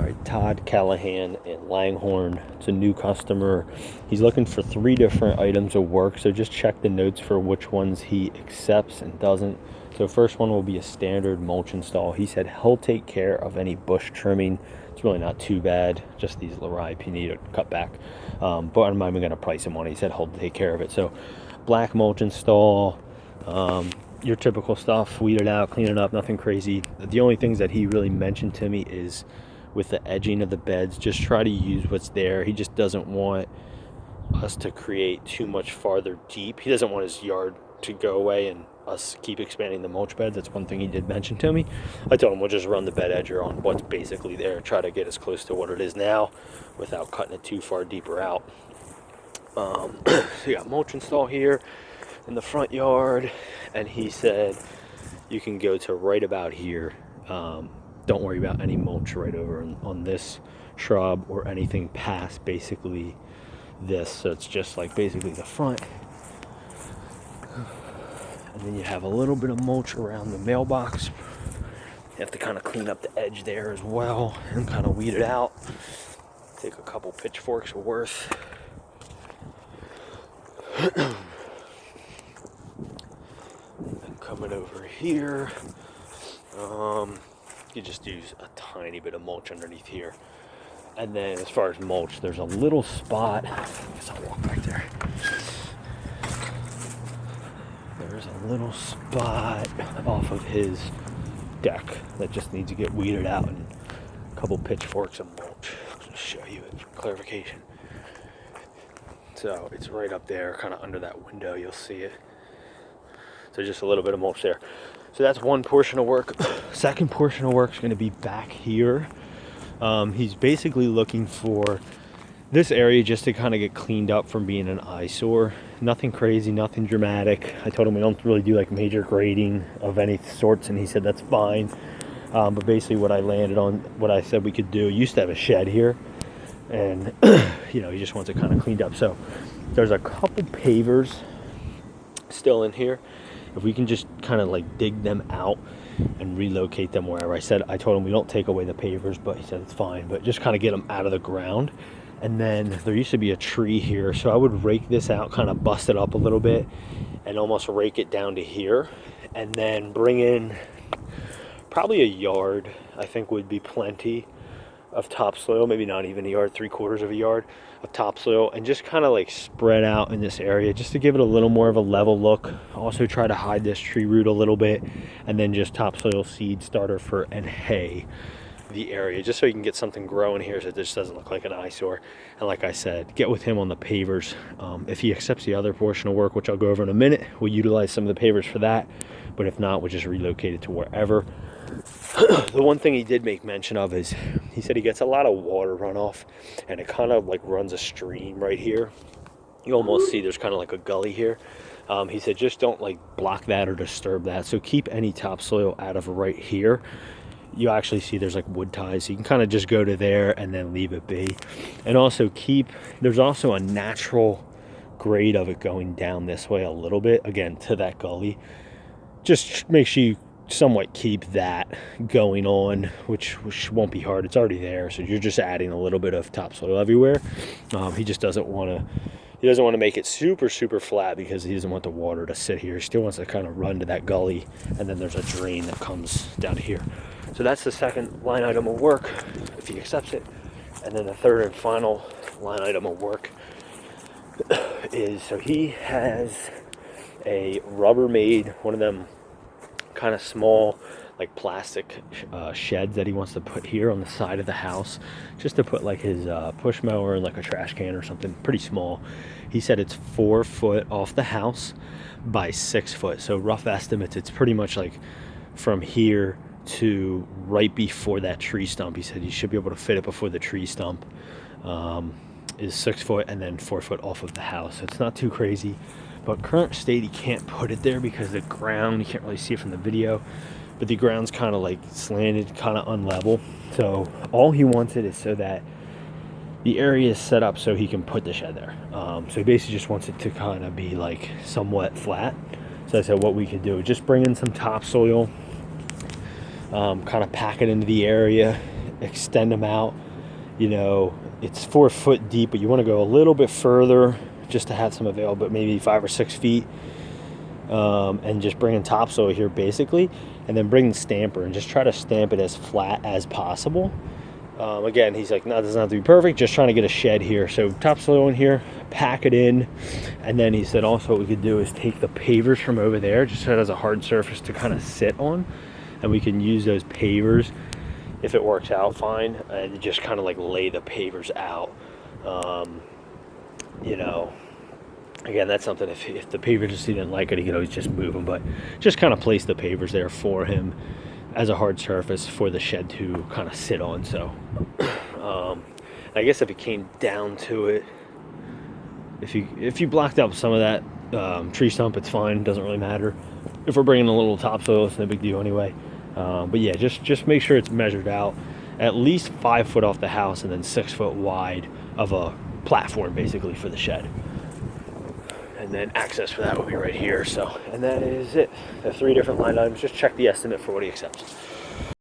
right, Todd Callahan in Langhorne. It's a new customer. He's looking for 3 different items of work, so just check the notes for which ones he accepts and doesn't. So first one will be a standard mulch install. He said he'll take care of any bush trimming. It's really not too bad, just these Lerai if you need a cut back. But I'm not even going to price him on it. He said he'll take care of it. So black mulch install, your typical stuff, weed it out, clean it up, nothing crazy. The only things that he really mentioned to me is with the edging of the beds, just try to use what's there. He just doesn't want us to create too much farther deep. He doesn't want his yard to go away and us keep expanding the mulch beds. That's one thing he did mention to me. I told him we'll just run the bed edger on what's basically there, try to get as close to what it is now without cutting it too far deeper out. So you got mulch install here in the front yard, and he said you can go to right about here. Don't worry about any mulch right over on this shrub or anything past basically this. So it's just like basically the front. And then you have a little bit of mulch around the mailbox. You have to kind of clean up the edge there as well and kind of weed it out. Take a couple pitchforks worth. And coming over here, you just use a tiny bit of mulch underneath here. And then as far as mulch, there's a little spot. I guess I'll walk back there. There's a little spot off of his deck that just needs to get weeded out, and a couple pitchforks of mulch. I'll just show you it for clarification. So it's right up there, kind of under that window, you'll see it. So just a little bit of mulch there. So that's one portion of work. Second portion of work is going to be back here. He's basically looking for this area just to kind of get cleaned up from being an eyesore. Nothing crazy, nothing dramatic. I told him we don't really do like major grading of any sorts, and he said that's fine. But basically what I landed on, what I said we could do, used to have a shed here, and you know, he just wants it kind of cleaned up. So there's a couple pavers still in here. If we can just kind of like dig them out and relocate them wherever. I told him we don't take away the pavers, but he said it's fine, but just kind of get them out of the ground. And then there used to be a tree here, so I would rake this out, kind of bust it up a little bit and almost rake it down to here, and then bring in probably a yard, I think would be plenty, of topsoil, maybe not even a yard, 3/4 of a yard of topsoil, and just kind of like spread out in this area just to give it a little more of a level look. Also try to hide this tree root a little bit, and then just topsoil, seed starter and hay the area, just so you can get something growing here so it just doesn't look like an eyesore. And like I said, get with him on the pavers. If he accepts the other portion of work, which I'll go over in a minute, we'll utilize some of the pavers for that, but if not, we'll just relocate it to wherever. The one thing he did make mention of is he said he gets a lot of water runoff, and it kind of like runs a stream right here. You almost see there's kind of like a gully here. He said just don't like block that or disturb that, so keep any topsoil out of right here. You actually see there's like wood ties, so you can kind of just go to there and then leave it be. And also there's also a natural grade of it going down this way a little bit, again to that gully. Just make sure you somewhat keep that going on, which won't be hard. It's already there, so you're just adding a little bit of topsoil everywhere. He just doesn't want to make it super flat because he doesn't want the water to sit here. He still wants to kind of run to that gully, and then there's a drain that comes down here. So that's the second line item of work if he accepts it. And then the third and final line item of work is, so he has a Rubbermaid, one of them kind of small like plastic sheds that he wants to put here on the side of the house, just to put like his push mower and like a trash can or something pretty small. He said it's 4 foot off the house by 6 foot, so rough estimates, it's pretty much like from here to right before that tree stump. He said you should be able to fit it before the tree stump is 6 foot, and then 4 foot off of the house. So it's not too crazy, but current state he can't put it there because the ground, you can't really see it from the video, but the ground's kind of like slanted, kind of unlevel. So all he wants it is so that the area is set up so he can put the shed there. So he basically just wants it to kind of be like somewhat flat. So I said what we could do is just bring in some topsoil, kind of pack it into the area, extend them out. You know, it's 4 foot deep, but you want to go a little bit further just to have some available, but maybe 5 or 6 feet. And just bring in topsoil here basically, and then bring the stamper and just try to stamp it as flat as possible. Again, he's like, no, it doesn't have to be perfect, just trying to get a shed here. So topsoil in here, pack it in, and then he said also what we could do is take the pavers from over there, just so it has a hard surface to kind of sit on, and we can use those pavers if it works out fine, and just kind of like lay the pavers out. You know, again, that's something, if the pavers just didn't like it, he could always just move them, but just kind of place the pavers there for him as a hard surface for the shed to kind of sit on. So I guess if it came down to it, if you blocked out some of that tree stump, it's fine, doesn't really matter. If we're bringing a little topsoil, it's no big deal anyway. But yeah, just make sure it's measured out at least 5 foot off the house, and then 6 foot wide of a platform basically for the shed. And then access for that will be right here. So, and that is it. The 3 different line items. Just check the estimate for what he accepts.